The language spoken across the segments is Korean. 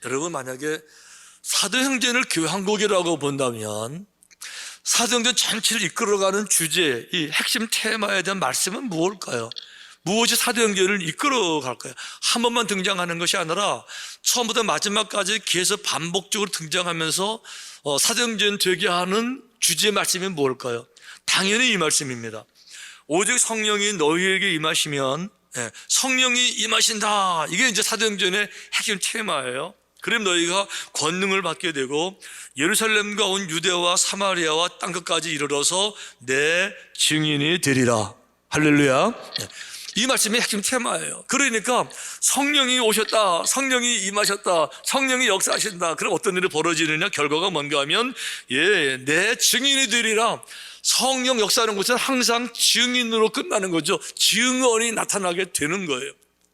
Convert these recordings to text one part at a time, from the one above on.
여러분, 만약에 사도행전을 교향곡이라고 본다면 사도행전 전체를 이끌어가는 주제, 이 핵심 테마에 대한 말씀은 무엇일까요? 무엇이 사도행전을 이끌어갈까요? 한 번만 등장하는 것이 아니라 처음부터 마지막까지 계속 반복적으로 등장하면서 사도행전 되게 하는 주제의 말씀이 무엇일까요? 당연히 이 말씀입니다. 오직 성령이 너희에게 임하시면, 성령이 임하신다, 이게 이제 사도행전의 핵심 테마예요. 그럼 너희가 권능을 받게 되고 예루살렘과 온 유대와 사마리아와 땅끝까지 이르러서 내 증인이 되리라. 할렐루야. 이 말씀이 핵심 테마예요. 그러니까 성령이 오셨다, 성령이 임하셨다, 성령이 역사하신다. 그럼 어떤 일이 벌어지느냐? 결과가 뭔가 하면 내 증인이 되리라. 성령 역사하는 것은 항상 증인으로 끝나는 거죠. 증언이 나타나게 되는 거예요.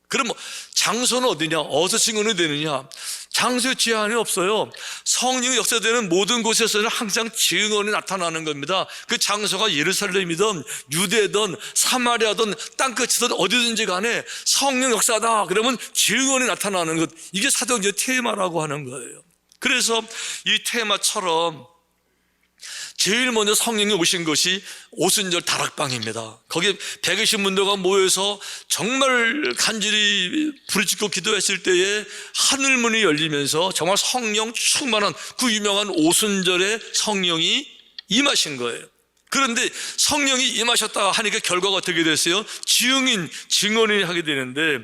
그럼 장소는 어디냐? 어디서 증언이 되느냐? 장소에 제한이 없어요. 성령이 역사되는 모든 곳에서는 항상 증언이 나타나는 겁니다. 그 장소가 예루살렘이든 유대든 사마리아든 땅끝이든 어디든지 간에 성령 역사다 그러면 증언이 나타나는 것, 이게 사도행전 테마라고 하는 거예요. 그래서 이 테마처럼 제일 먼저 성령이 오신 것이 오순절 다락방입니다. 거기에 120문도가 모여서 정말 간절히 부르짖고 기도했을 때에 하늘문이 열리면서 정말 성령 충만한 그 유명한 오순절에 성령이 임하신 거예요. 그런데 성령이 임하셨다 하니까 결과가 어떻게 됐어요? 증언이 하게 되는데,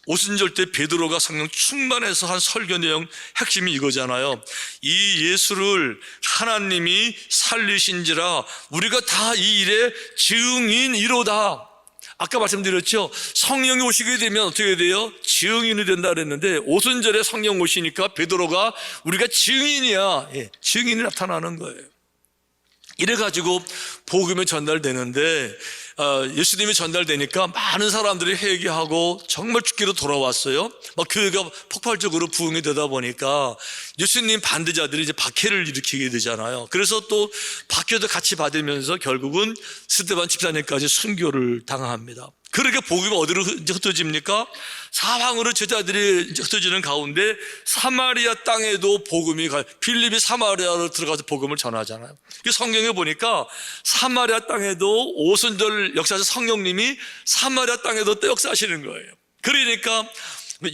오순절 때 베드로가 성령 충만해서 한 설교 내용 핵심이 이거잖아요. 이 예수를 하나님이 살리신지라 우리가 다 이 일의 증인이로다. 아까 말씀드렸죠. 성령이 오시게 되면 어떻게 돼요? 증인이 된다 그랬는데 오순절에 성령 오시니까 베드로가 우리가 증인이야, 증인이 나타나는 거예요. 이래가지고 복음이 전달되는데, 예수님이 전달되니까 많은 사람들이 회개하고 정말 죽기로 돌아왔어요. 막 교회가 폭발적으로 부흥이 되다 보니까 예수님 반대자들이 이제 박해를 일으키게 되잖아요. 그래서 또 박해도 같이 받으면서 결국은 스데반 집사님까지 순교를 당합니다. 그렇게 복음이 어디로 흩어집니까? 사방으로 제자들이 흩어지는 가운데 사마리아 땅에도 복음이 가요. 빌립이 사마리아로 들어가서 복음을 전하잖아요. 성경에 보니까 사마리아 땅에도 오순절 역사에서 성령님이 사마리아 땅에도 또 역사하시는 거예요. 그러니까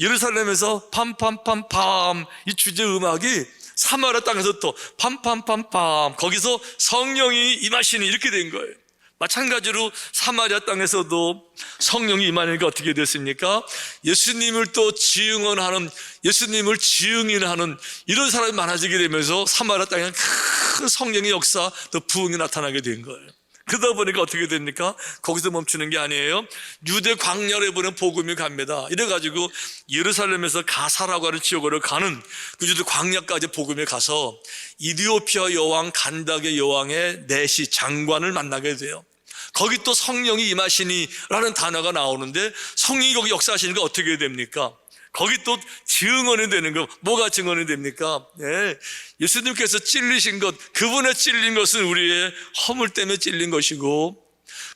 예루살렘에서 팜팜팜팜 이 주제 음악이 사마리아 땅에서 또 팜팜팜팜, 거기서 성령이 임하시니 이렇게 된 거예요. 마찬가지로 사마리아 땅에서도 성령이 임하니까 어떻게 됐습니까? 예수님을 또 증언하는, 예수님을 증인하는 이런 사람이 많아지게 되면서 사마리아 땅에 큰 성령의 역사, 또 부흥이 나타나게 된 거예요. 그러다 보니까 어떻게 됩니까? 거기서 멈추는 게 아니에요. 유대 광야로 보낸 복음이 갑니다. 이래가지고 예루살렘에서 가사라고 하는 지역으로 가는 그 유대 광야까지 복음이 가서 이디오피아 여왕 간닥의 여왕의 내시 장관을 만나게 돼요. 거기 또 성령이 임하시니라는 단어가 나오는데 성령이 거기 역사하시니까 어떻게 됩니까? 거기 또 증언이 되는 거. 뭐가 증언이 됩니까? 예수님께서 찔리신 것, 그분의 찔린 것은 우리의 허물 때문에 찔린 것이고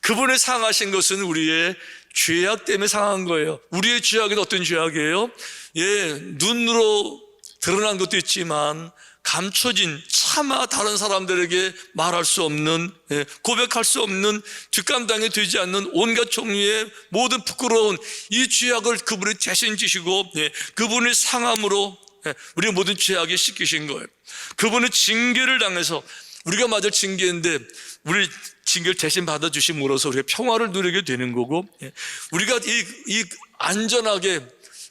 그분의 상하신 것은 우리의 죄악 때문에 상한 거예요. 우리의 죄악은 어떤 죄악이에요? 눈으로 드러난 것도 있지만 감춰진, 차마 다른 사람들에게 말할 수 없는, 고백할 수 없는, 뒷감당이 되지 않는 온갖 종류의 모든 부끄러운 이 죄악을 그분이 대신 지시고 그분의 상함으로 우리의 모든 죄악에 씻기신 거예요. 그분의 징계를 당해서 우리가 맞을 징계인데 우리 징계를 대신 받아주심으로써 우리가 평화를 누리게 되는 거고, 우리가 이 안전하게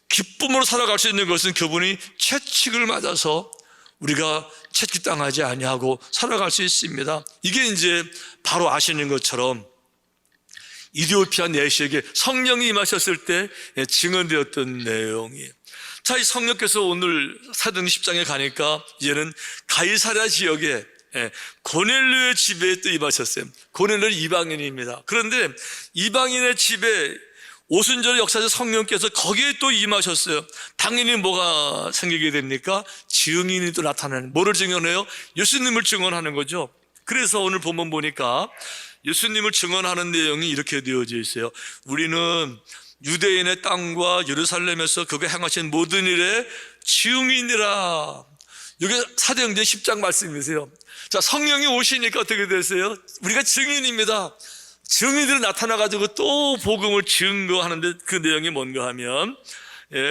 기쁨으로 살아갈 수 있는 것은 그분이 채찍을 맞아서 우리가 채찍당하지 아니하고 살아갈 수 있습니다. 이게 이제 바로 아시는 것처럼 이디오피아 내시에게 성령이 임하셨을 때 증언되었던 내용이에요. 자, 이 성령께서 오늘 사도행전 10장에 가니까 이제는 가이사랴 지역에 고넬료의 집에 또 임하셨어요. 고넬료는 이방인입니다. 그런데 이방인의 집에 오순절 역사에서 성령께서 거기에 또 임하셨어요. 당연히 뭐가 생기게 됩니까? 증인이 또 나타나는, 뭐를 증언해요? 예수님을 증언하는 거죠. 그래서 오늘 본문 보니까 예수님을 증언하는 내용이 이렇게 되어져 있어요. 우리는 유대인의 땅과 예루살렘에서 그가 행하신 모든 일의 증인이라. 이게 사도행전 10장 말씀이세요. 자, 성령이 오시니까 어떻게 되세요? 우리가 증인입니다. 증인들이 나타나가지고 또 복음을 증거하는데 그 내용이 뭔가 하면,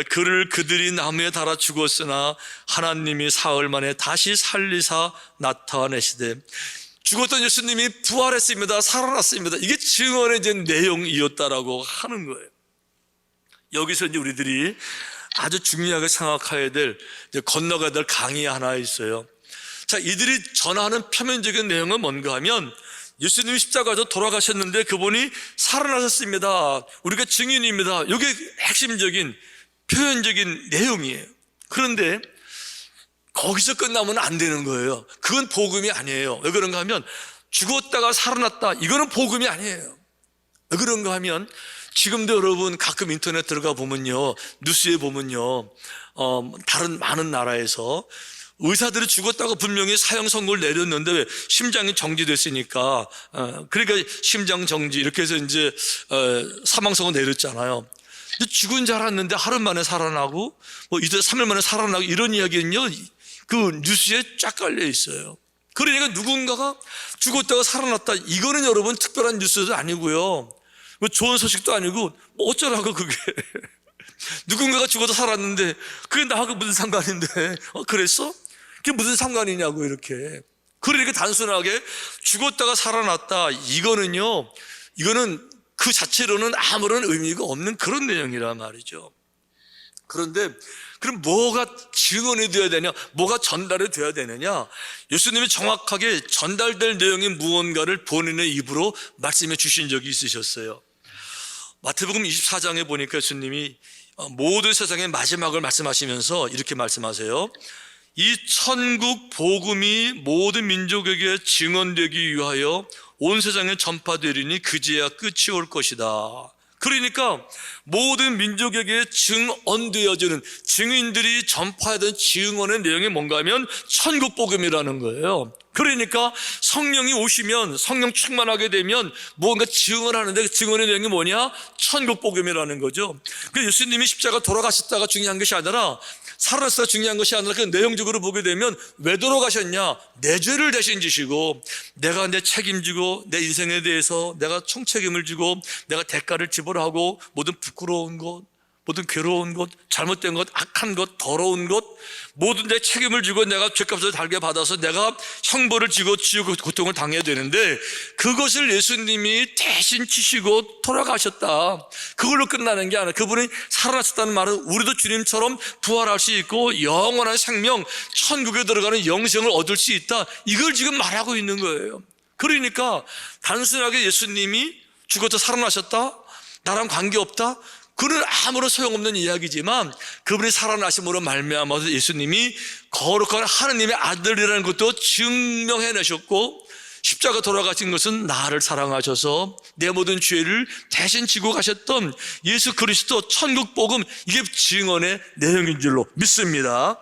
그를 그들이 나무에 달아 죽었으나 하나님이 사흘 만에 다시 살리사 나타내시되. 죽었던 예수님이 부활했습니다. 살아났습니다. 이게 증언의 이제 내용이었다라고 하는 거예요. 여기서 이제 우리들이 아주 중요하게 생각해야 될, 건너가야 될 강의 하나 있어요. 자, 이들이 전하는 표면적인 내용은 뭔가 하면, 예수님이 십자가에서 돌아가셨는데 그분이 살아나셨습니다. 우리가 증인입니다. 이게 핵심적인 표현적인 내용이에요. 그런데 거기서 끝나면 안 되는 거예요. 그건 복음이 아니에요. 왜 그런가 하면, 죽었다가 살아났다, 이거는 복음이 아니에요. 왜 그런가 하면, 지금도 여러분 가끔 인터넷 들어가 보면요, 뉴스에 보면요, 다른 많은 나라에서 의사들이 죽었다고 분명히 사형 선고를 내렸는데 왜 심장이 정지됐으니까, 그러니까 심장 정지 이렇게 해서 이제 사망 선고 내렸잖아요. 근데 죽은 줄 알았는데 하루 만에 살아나고 뭐 이제 3일 만에 살아나고 이런 이야기는요, 그 뉴스에 쫙 깔려 있어요. 그러니까 누군가가 죽었다가 살아났다, 이거는 여러분 특별한 뉴스도 아니고요, 뭐 좋은 소식도 아니고, 뭐 어쩌라고 그게. 누군가가 죽어서 살았는데 그게 나하고 무슨 상관인데, 그랬어? 그게 무슨 상관이냐고 이렇게. 그러니까 단순하게 죽었다가 살아났다, 이거는 그 자체로는 아무런 의미가 없는 그런 내용이란 말이죠. 그런데 그럼 뭐가 증언이 되어야 되냐, 뭐가 전달이 되어야 되느냐? 예수님이 정확하게 전달될 내용이 무언가를 본인의 입으로 말씀해 주신 적이 있으셨어요. 마태복음 24장에 보니까 예수님이 모든 세상의 마지막을 말씀하시면서 이렇게 말씀하세요. 이 천국 복음이 모든 민족에게 증언되기 위하여 온 세상에 전파되리니 그제야 끝이 올 것이다. 그러니까 모든 민족에게 증언되어지는, 증인들이 전파해야 되는 증언의 내용이 뭔가 하면 천국 복음이라는 거예요. 그러니까 성령이 오시면, 성령 충만하게 되면 무언가 증언하는데 그 증언의 내용이 뭐냐? 천국 복음이라는 거죠. 그래서 예수님이 십자가 돌아가셨다가 중요한 것이 아니라, 살아났다가 중요한 것이 아니라, 그 내용적으로 보게 되면 왜 돌아가셨냐? 내 죄를 대신 지시고 내가 내 책임지고 내 인생에 대해서 내가 총책임을 지고 내가 대가를 지불하고, 모든 부끄러운 것, 모든 괴로운 것, 잘못된 것, 악한 것, 더러운 것, 모든 내 책임을 지고 내가 죄값을 달게 받아서 내가 형벌을 지고 고통을 당해야 되는데, 그것을 예수님이 대신 지시고 돌아가셨다, 그걸로 끝나는 게 아니라, 그분이 살아나셨다는 말은 우리도 주님처럼 부활할 수 있고 영원한 생명, 천국에 들어가는 영생을 얻을 수 있다, 이걸 지금 말하고 있는 거예요. 그러니까 단순하게 예수님이 죽어서 살아나셨다, 나랑 관계없다, 그는 아무런 소용없는 이야기지만, 그분이 살아나심으로 말미암아서 예수님이 거룩한 하느님의 아들이라는 것도 증명해내셨고, 십자가 돌아가신 것은 나를 사랑하셔서 내 모든 죄를 대신 지고 가셨던 예수 그리스도 천국 복음, 이게 증언의 내용인 줄로 믿습니다.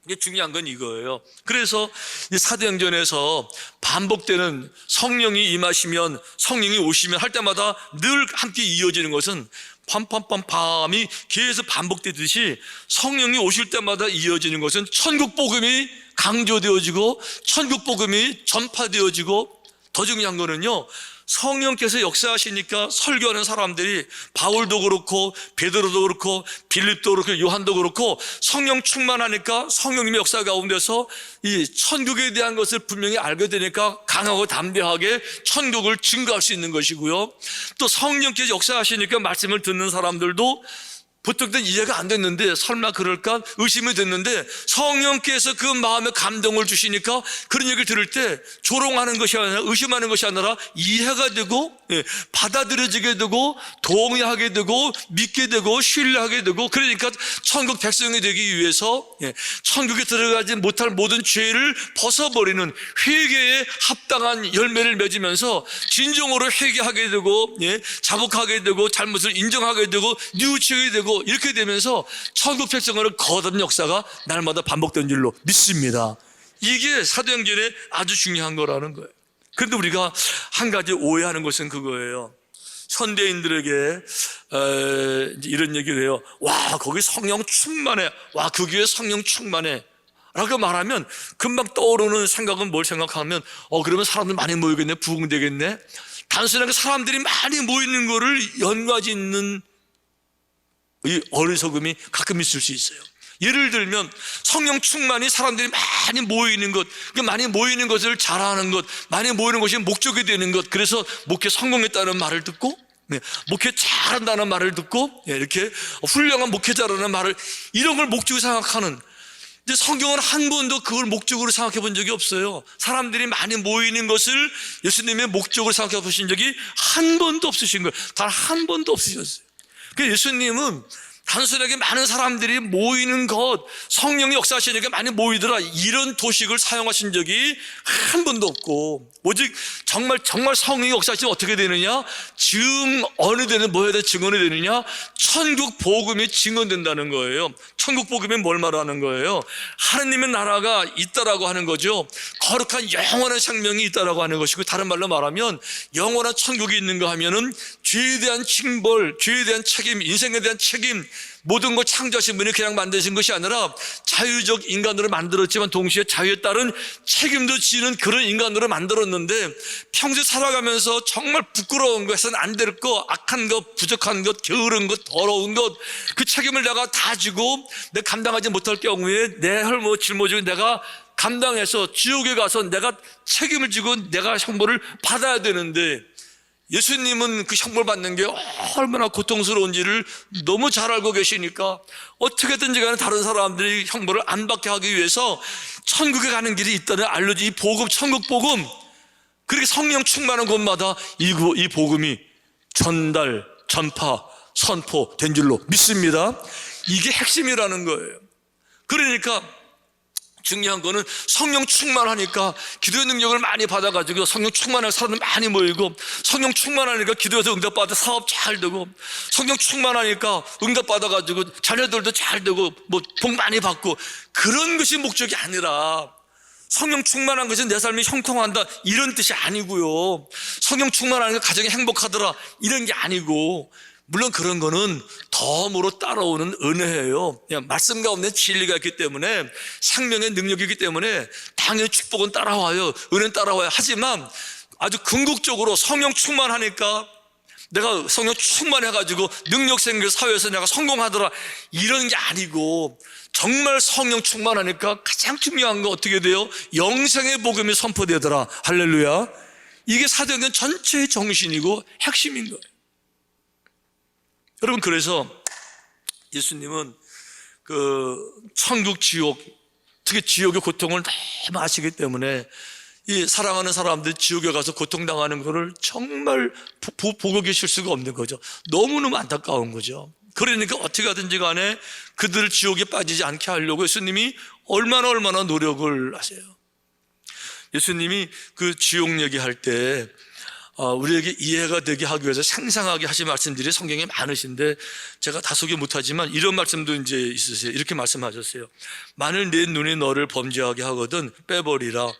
이게 중요한 건 이거예요. 그래서 사도행전에서 반복되는 성령이 임하시면, 성령이 오시면 할 때마다 늘 함께 이어지는 것은 팜팜팜팜이 계속 반복되듯이, 성령이 오실 때마다 이어지는 것은 천국 복음이 강조되어지고 천국 복음이 전파되어지고, 더 중요한 거는요, 성령께서 역사하시니까 설교하는 사람들이 바울도 그렇고 베드로도 그렇고 빌립도 그렇고 요한도 그렇고 성령 충만하니까 성령님의 역사 가운데서 이 천국에 대한 것을 분명히 알게 되니까 강하고 담대하게 천국을 증거할 수 있는 것이고요, 또 성령께서 역사하시니까 말씀을 듣는 사람들도 보통 때는 이해가 안 됐는데 설마 그럴까 의심이 됐는데, 성령께서 그 마음에 감동을 주시니까 그런 얘기를 들을 때 조롱하는 것이 아니라, 의심하는 것이 아니라 이해가 되고, 받아들여지게 되고, 동의하게 되고, 믿게 되고, 신뢰하게 되고, 그러니까 천국 백성이 되기 위해서 천국에 들어가지 못할 모든 죄를 벗어버리는 회개에 합당한 열매를 맺으면서 진정으로 회개하게 되고, 자복하게 되고, 잘못을 인정하게 되고, 뉘우치게 되고, 이렇게 되면서 천국 백성으로 거듭 역사가 날마다 반복된 줄로 믿습니다. 이게 사도행전에 아주 중요한 거라는 거예요. 그런데 우리가 한 가지 오해하는 것은 그거예요. 현대인들에게 이제 이런 얘기를 해요. 와, 거기 성령 충만해. 와, 그 교회 성령 충만해. 라고 말하면 금방 떠오르는 생각은 뭘 생각하면 그러면 사람들 많이 모이겠네, 부흥되겠네. 단순하게 사람들이 많이 모이는 거를 연관짓는 이 어리석음이 가끔 있을 수 있어요. 예를 들면 성령 충만이 사람들이 많이 모이는 것, 많이 모이는 것을 잘하는 것, 많이 모이는 것이 목적이 되는 것, 그래서 목회 성공했다는 말을 듣고, 목회 잘한다는 말을 듣고, 이렇게 훌륭한 목회자라는 말을, 이런 걸 목적으로 생각하는, 이제 성경은 한 번도 그걸 목적으로 생각해 본 적이 없어요. 사람들이 많이 모이는 것을 예수님의 목적으로 생각해 보신 적이 한 번도 없으신 거예요. 단 한 번도 없으셨어요. 그래서 예수님은 단순하게 많은 사람들이 모이는 것, 성령이 역사하시니까 많이 모이더라, 이런 도식을 사용하신 적이 한 번도 없고, 오직 정말 성령이 역사하시면 어떻게 되느냐? 어느 데는 뭐 해야 돼? 증언이 되느냐? 천국 복음이 증언된다는 거예요. 천국 복음이 뭘 말하는 거예요? 하나님의 나라가 있다라고 하는 거죠. 거룩한 영원한 생명이 있다라고 하는 것이고, 다른 말로 말하면 영원한 천국이 있는가 하면은 죄에 대한 징벌, 죄에 대한 책임, 인생에 대한 책임, 모든 걸 창조하신 분이 그냥 만드신 것이 아니라 자유적 인간으로 만들었지만 동시에 자유에 따른 책임도 지는 그런 인간으로 만들었는데, 평생 살아가면서 정말 부끄러운 것은 안 될 것, 악한 것, 부족한 것, 게으른 것, 더러운 것, 그 책임을 내가 다 지고 내가 감당하지 못할 경우에 내 헐모 짊어지고 내가 감당해서 지옥에 가서 내가 책임을 지고 내가 형벌을 받아야 되는데, 예수님은 그 형벌 받는 게 얼마나 고통스러운지를 너무 잘 알고 계시니까 어떻게든지 간에 다른 사람들이 형벌을 안 받게 하기 위해서 천국에 가는 길이 있다는 알려진 이 복음, 천국 복음, 그렇게 성령 충만한 곳마다 이 복음이 전달, 전파, 선포된 줄로 믿습니다. 이게 핵심이라는 거예요. 그러니까 중요한 거는 성령 충만하니까 기도의 능력을 많이 받아가지고 성령 충만한 사람들 많이 모이고, 성령 충만하니까 기도에서 응답받아 사업 잘 되고, 성령 충만하니까 응답받아가지고 자녀들도 잘 되고 뭐 복 많이 받고, 그런 것이 목적이 아니라 성령 충만한 것은 내 삶이 형통한다 이런 뜻이 아니고요. 성령 충만하니까 가정이 행복하더라 이런 게 아니고, 물론 그런 거는 덤으로 따라오는 은혜예요. 그냥 말씀 가운데 진리가 있기 때문에, 생명의 능력이기 때문에 당연히 축복은 따라와요. 은혜는 따라와요. 하지만 아주 궁극적으로 성령 충만하니까 내가 성령 충만해가지고 능력 생겨 사회에서 내가 성공하더라 이런 게 아니고, 정말 성령 충만하니까 가장 중요한 거 어떻게 돼요? 영생의 복음이 선포되더라. 할렐루야. 이게 사도행전 전체의 정신이고 핵심인 거예요. 여러분, 그래서 예수님은 그 천국, 지옥, 특히 지옥의 고통을 너무 아시기 때문에 이 사랑하는 사람들 지옥에 가서 고통당하는 거를 정말 보고 계실 수가 없는 거죠. 너무너무 안타까운 거죠. 그러니까 어떻게 하든지 간에 그들을 지옥에 빠지지 않게 하려고 예수님이 얼마나 노력을 하세요. 예수님이 그 지옥 얘기할 때 우리에게 이해가 되게 하기 위해서 상상하게 하신 말씀들이 성경에 많으신데 제가 다 소개 못하지만 이런 말씀도 이제 있으세요. 이렇게 말씀하셨어요. 만일 내 눈이 너를 범죄하게 하거든 빼버리라.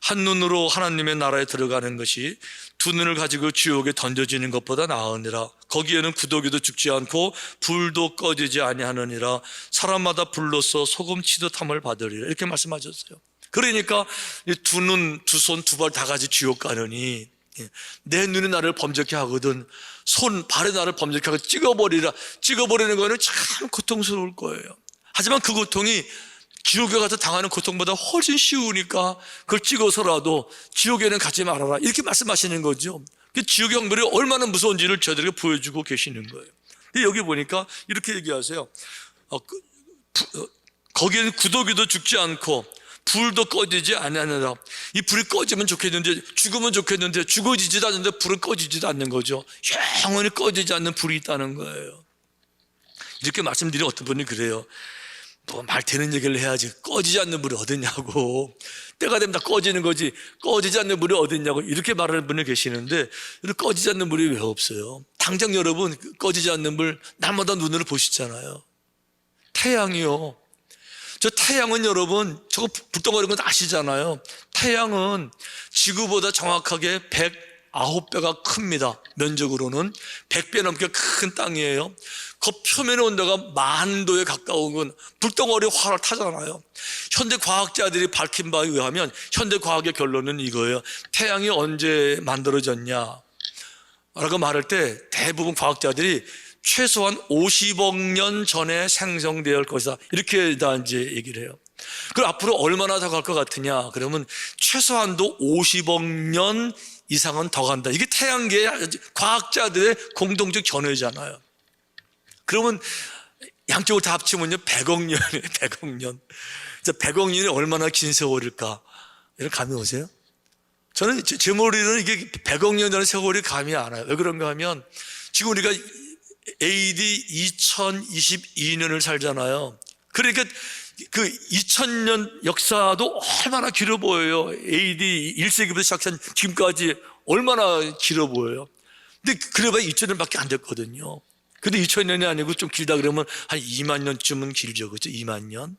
한 눈으로 하나님의 나라에 들어가는 것이 두 눈을 가지고 지옥에 던져지는 것보다 나으니라. 거기에는 구더기도 죽지 않고 불도 꺼지지 아니하느니라. 사람마다 불로써 소금 치듯함을 받으리라. 이렇게 말씀하셨어요. 그러니까 두 눈, 두 손, 두 발 다 같이 지옥 가느니 내 눈이 나를 범죄케 하거든 손, 발이 나를 범죄케 하고 찍어버리라. 찍어버리는 거는 참 고통스러울 거예요. 하지만 그 고통이 지옥에 가서 당하는 고통보다 훨씬 쉬우니까 그걸 찍어서라도 지옥에는 가지 말아라 이렇게 말씀하시는 거죠. 지옥의 형벌이 얼마나 무서운지를 저들에게 보여주고 계시는 거예요. 여기 보니까 이렇게 얘기하세요. 거기에는 구더기도 죽지 않고 불도 꺼지지 아니하느라. 이 불이 꺼지면 좋겠는데, 죽으면 좋겠는데 죽어지지도 않는데 불은 꺼지지도 않는 거죠. 영원히 꺼지지 않는 불이 있다는 거예요. 이렇게 말씀드리면 어떤 분이 그래요. 뭐 말 되는 얘기를 해야지. 꺼지지 않는 불이 어딨냐고. 때가 되면 다 꺼지는 거지. 꺼지지 않는 불이 어딨냐고. 이렇게 말하는 분이 계시는데, 꺼지지 않는 불이 왜 없어요? 당장 여러분 꺼지지 않는 불 날마다 눈으로 보시잖아요. 태양이요. 저 태양은 여러분 저거 불덩어리는 건 아시잖아요. 태양은 지구보다 정확하게 9배가 큽니다. 면적으로는 100배 넘게 큰 땅이에요. 그 표면의 온도가 10,000도에 가까운 건 불덩어리 활을 타잖아요. 현대 과학자들이 밝힌 바에 의하면 현대 과학의 결론은 이거예요. 태양이 언제 만들어졌냐 라고 말할 때 대부분 과학자들이 최소한 50억 년 전에 생성되어 올 것이다, 이렇게 다 이제 얘기를 해요. 그럼 앞으로 얼마나 더 갈 것 같으냐? 그러면 최소한도 50억 년 이상은 더 간다. 이게 태양계의 과학자들의 공동적 견해잖아요. 그러면 양쪽을 다 합치면요 100억 년이에요. 100억 년. 100억 년이 얼마나 긴 세월일까? 이런 감이 오세요? 저는 제 머리는 이게 100억 년 전의 세월이 감이 안 와요. 왜 그런가 하면 지금 우리가 AD 2022년을 살잖아요. 그러니까 그 2000년 역사도 얼마나 길어 보여요. AD 1세기부터 시작한 지금까지 얼마나 길어 보여요. 근데 그래봐야 2000년밖에 안 됐거든요. 근데 2000년이 아니고 좀 길다 그러면 한 2만 년쯤은 길죠. 그렇죠? 2만 년.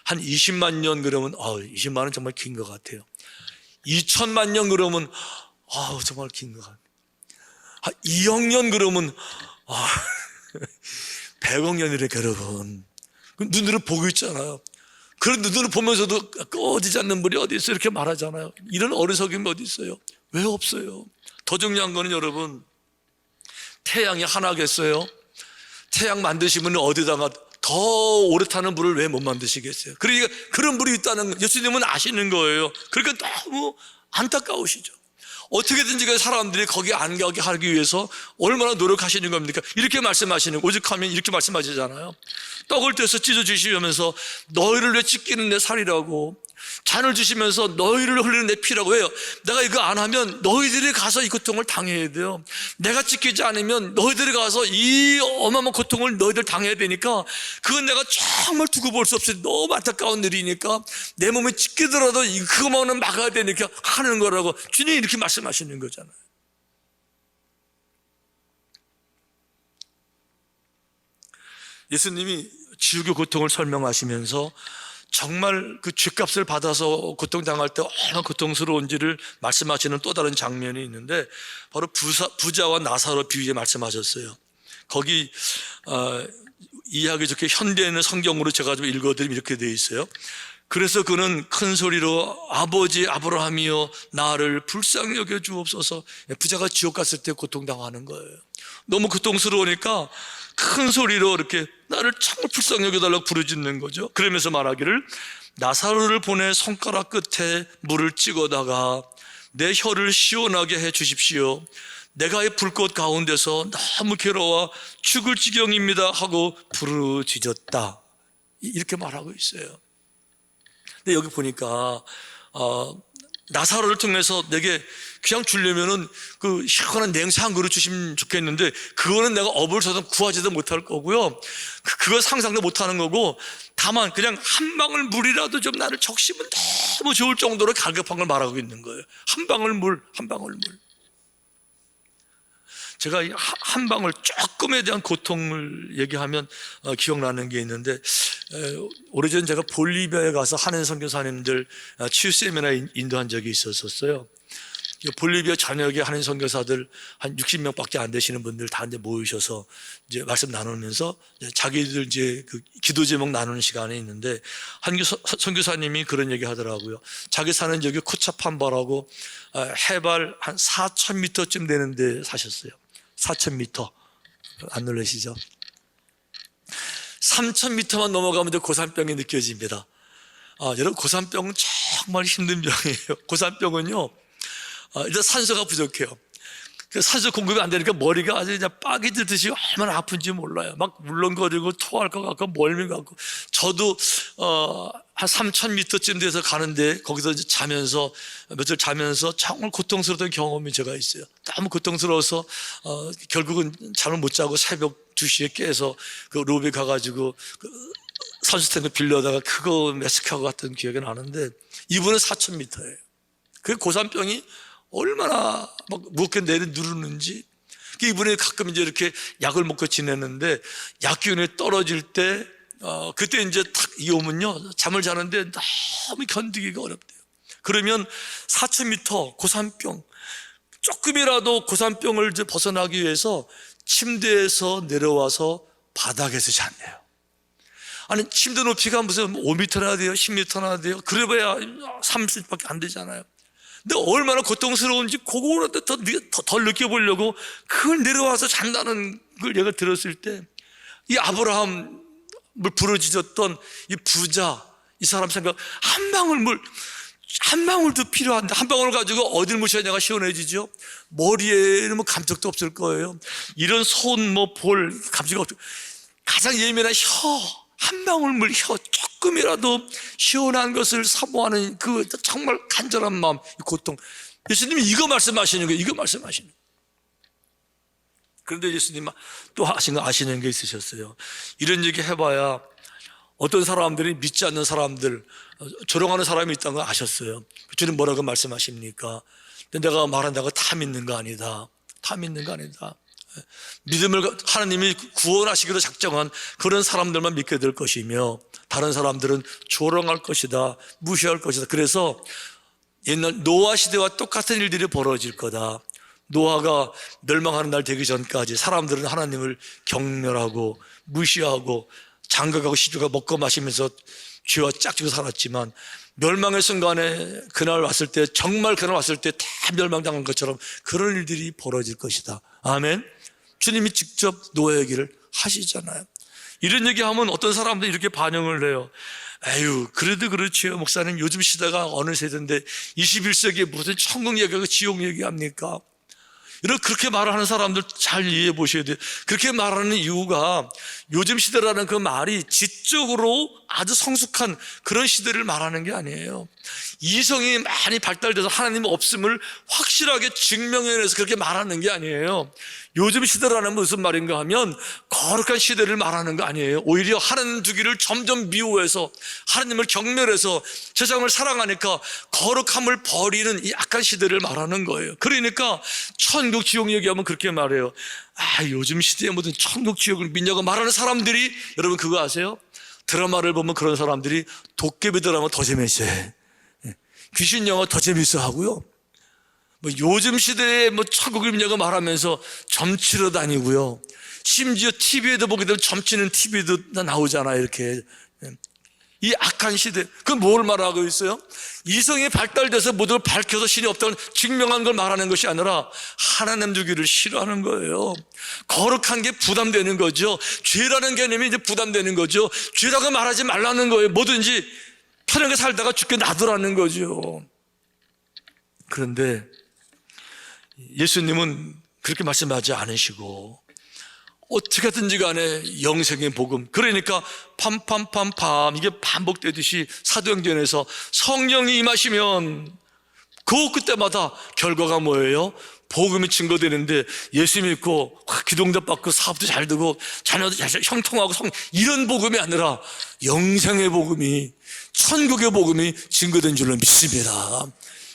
한 20만 년 그러면 20만 년 정말 긴 것 같아요. 2000만 년 그러면 정말 긴 것 같아요. 한 2억 년 그러면 100억 년이래요, 여러분. 눈으로 보고 있잖아요. 그런 눈으로 보면서도 꺼지지 않는 물이 어디 있어요? 이렇게 말하잖아요. 이런 어리석임이 어디 있어요? 왜 없어요? 더 중요한 거는 여러분, 태양이 하나겠어요? 태양 만드시면 어디다가 더 오래 타는 불을 왜 못 만드시겠어요? 그러니까 그런 불이 있다는 거 예수님은 아시는 거예요. 그러니까 너무 안타까우시죠. 어떻게든지 사람들이 거기 안 가게 하기 위해서 얼마나 노력하시는 겁니까? 이렇게 말씀하시는, 오직하면 이렇게 말씀하시잖아요. 떡을 떼서 찢어주시면서 너희를 왜 찢기는 내 살이라고, 잔을 주시면서 너희를 흘리는 내 피라고 해요. 내가 이거 안 하면 너희들이 가서 이 고통을 당해야 돼요. 내가 찢기지 않으면 너희들이 가서 이 어마어마한 고통을 너희들 당해야 되니까 그건 내가 정말 두고 볼 수 없이 너무 안타까운 일이니까 내 몸에 찢기더라도 그것만은 막아야 되니까 하는 거라고 주님이 이렇게 말씀하시는 거잖아요. 예수님이 지옥의 고통을 설명하시면서 정말 그 죗값을 받아서 고통당할 때 얼마나 고통스러운지를 말씀하시는 또 다른 장면이 있는데 바로 부자와 나사로 비유에 말씀하셨어요. 거기 이해하기 좋게 현대에는 성경으로 제가 좀 읽어드리면 이렇게 되어 있어요. 그래서 그는 큰 소리로 아버지 아브라함이여 나를 불쌍히 여겨 주옵소서. 부자가 지옥 갔을 때 고통당하는 거예요. 너무 고통스러우니까 큰 소리로 이렇게 나를 정말 불쌍히 여겨달라고 부르짖는 거죠. 그러면서 말하기를 나사로를 보내 손가락 끝에 물을 찍어다가 내 혀를 시원하게 해 주십시오. 내가 이 불꽃 가운데서 너무 괴로워 죽을 지경입니다 하고 부르짖었다. 이렇게 말하고 있어요. 근데 여기 보니까 나사로를 통해서 내게 그냥 주려면은 그 시원한 냉수 한 그릇 주시면 좋겠는데 그거는 내가 업을 줘서 구하지도 못할 거고요. 그거 상상도 못하는 거고 다만 그냥 한 방울 물이라도 좀 나를 적시면 너무 좋을 정도로 갈급한 걸 말하고 있는 거예요. 한 방울 물, 한 방울 물. 제가 한 방울 조금에 대한 고통을 얘기하면 기억나는 게 있는데 오래전 제가 볼리비아에 가서 한인 선교사님들 치유 세미나 인도한 적이 있었어요. 볼리비아 전역에 한인 선교사들 한 60명밖에 안 되시는 분들 다 이제 모이셔서 이제 말씀 나누면서 자기들 이제 그 기도 제목 나누는 시간이 있는데 한 선교사님이 그런 얘기 하더라고요. 자기 사는 저기 코차판바라고 해발 한 4,000m쯤 되는데 사셨어요. 4,000m 안 놀라시죠? 3,000m만 넘어가면 이제 고산병이 느껴집니다. 여러분 고산병은 정말 힘든 병이에요. 고산병은요 일단 산소가 부족해요. 산소 공급이 안 되니까 머리가 아주 그냥 빠개지듯이 얼마나 아픈지 몰라요. 막 울렁거리고 토할 것 같고 멀미 같고. 저도 한 3,000m쯤 돼서 가는데 거기서 이제 자면서 며칠 자면서 정말 고통스러웠던 경험이 제가 있어요. 너무 고통스러워서 결국은 잠을 못 자고 새벽 2시에 깨서 그 로비에 가가지고 그 산소 탱크 빌려다가 그거 매스크하고 갔던 기억이 나는데 이분은 4,000m예요. 그 고산병이 얼마나 막 무겁게 누르는지. 이분이 가끔 이제 이렇게 약을 먹고 지내는데 약 기운이 떨어질 때 그때 이제 탁 이 오면요 잠을 자는데 너무 견디기가 어렵대요. 그러면 4,000m 고산병 조금이라도 고산병을 이제 벗어나기 위해서 침대에서 내려와서 바닥에서 잤네요. 아니, 침대 높이가 무슨 5m나 돼요? 10m나 돼요? 그래봐야 30밖에 안 되잖아요. 근데 얼마나 고통스러운지 그거라도 덜 느껴보려고 그걸 내려와서 잔다는 걸 얘가 들었을 때, 이 아브라함을 부르짖었던 이 부자, 이 사람 생각, 한 방울도 필요한데, 한 방울 가지고 어딜 묻혀냐가 시원해지죠? 머리에는 뭐 감쪽도 없을 거예요. 이런 손, 볼, 감지가 없죠. 가장 예민한 한 방울 물 조금이라도 시원한 것을 사모하는 그 정말 간절한 마음, 이 고통. 예수님이 이거 말씀하시는 거예요. 이거 말씀하시는 거예요. 그런데 예수님 또 아시는 게 있으셨어요. 이런 얘기 해봐야 어떤 사람들이 믿지 않는 사람들, 조롱하는 사람이 있다는 걸 아셨어요. 주님 뭐라고 말씀하십니까? 근데 내가 말한다고 다 믿는 거 아니다. 다 믿는 거 아니다. 믿음을 하나님이 구원하시기로 작정한 그런 사람들만 믿게 될 것이며, 다른 사람들은 조롱할 것이다, 무시할 것이다. 그래서 옛날 노아 시대와 똑같은 일들이 벌어질 거다. 노아가 멸망하는 날 되기 전까지 사람들은 하나님을 경멸하고 무시하고 장가가고 시주가 먹고 마시면서 죄와 짝지고 살았지만, 멸망의 순간에 그날 왔을 때, 정말 그날 왔을 때 다 멸망당한 것처럼 그런 일들이 벌어질 것이다. 아멘. 주님이 직접 노아 얘기를 하시잖아요. 이런 얘기하면 어떤 사람들이 이렇게 반응을 해요. 에휴, 그래도 그렇지요, 목사님. 요즘 시대가 어느 세대인데 21세기에 무슨 천국 얘기하고 지옥 얘기합니까? 그렇게 말하는 사람들 잘 이해해 보셔야 돼요. 그렇게 말하는 이유가 요즘 시대라는 그 말이 지적으로 아주 성숙한 그런 시대를 말하는 게 아니에요. 이성이 많이 발달돼서 하나님 없음을 확실하게 증명해내서 그렇게 말하는 게 아니에요. 요즘 시대라는 무슨 말인가 하면 거룩한 시대를 말하는 거 아니에요. 오히려 하나님 두기를 점점 미워해서 하나님을 경멸해서 세상을 사랑하니까 거룩함을 버리는 이 악한 시대를 말하는 거예요. 그러니까 천국 지옥 얘기하면 그렇게 말해요. 요즘 시대에 무슨 천국 지옥을 믿냐고 말하는 사람들이, 여러분 그거 아세요? 드라마를 보면 그런 사람들이 도깨비 드라마 더 재밌어요. 귀신 영화 더 재밌어 하고요. 요즘 시대에 천국을 믿냐고 말하면서 점치러 다니고요. 심지어 TV에도 보게 되면 점치는 TV도 나오잖아요. 이렇게. 이 악한 시대, 그건 뭘 말하고 있어요? 이성이 발달돼서 모두를 밝혀서 신이 없다고 증명한 걸 말하는 것이 아니라 하나님 두기를 싫어하는 거예요. 거룩한 게 부담되는 거죠. 죄라는 개념이 이제 부담되는 거죠. 죄라고 말하지 말라는 거예요. 뭐든지 편하게 살다가 죽게 놔두라는 거죠. 그런데 예수님은 그렇게 말씀하지 않으시고, 어떻게든지 간에 영생의 복음, 그러니까 팜팜팜팜 이게 반복되듯이 사도행전에서 성령이 임하시면 그때마다 결과가 뭐예요? 복음이 증거되는데, 예수 믿고 기도응답 받고 사업도 잘 되고 자녀도 잘 형통하고 이런 복음이 아니라 영생의 복음이, 천국의 복음이 증거된 줄로 믿습니다.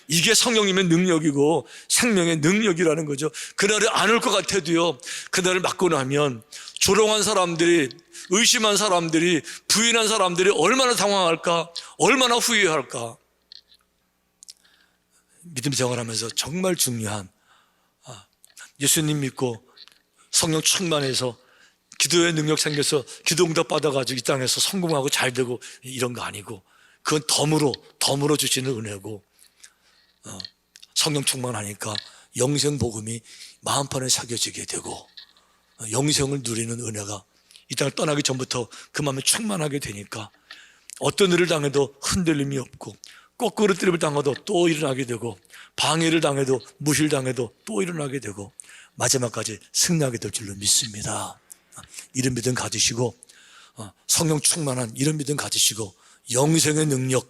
이게 성령님의 능력이고 생명의 능력이라는 거죠. 그날이 안 올 것 같아도요, 그날을 맞고 나면 조롱한 사람들이, 의심한 사람들이, 부인한 사람들이 얼마나 당황할까, 얼마나 후회할까. 믿음 생활하면서 정말 중요한, 예수님 믿고 성령 충만해서 기도의 능력 생겨서 기도응답 받아가지고 이 땅에서 성공하고 잘 되고 이런 거 아니고, 그건 덤으로 주시는 은혜고, 성령 충만하니까 영생 복음이 마음판에 새겨지게 되고 영생을 누리는 은혜가 이 땅을 떠나기 전부터 그 마음에 충만하게 되니까 어떤 일을 당해도 흔들림이 없고, 거꾸로 뜨림을 당해도 또 일어나게 되고, 방해를 당해도 무실당해도 또 일어나게 되고, 마지막까지 승리하게 될 줄로 믿습니다. 이런 믿음 가지시고, 성령 충만한 이런 믿음 가지시고, 영생의 능력,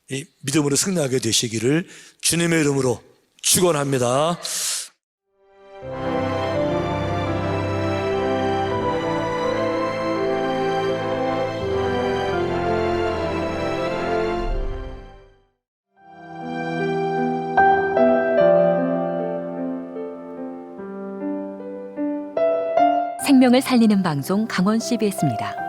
이 믿음으로 승리하게 되시기를 주님의 이름으로 축원합니다. 생명을 살리는 방송 강원 CBS입니다.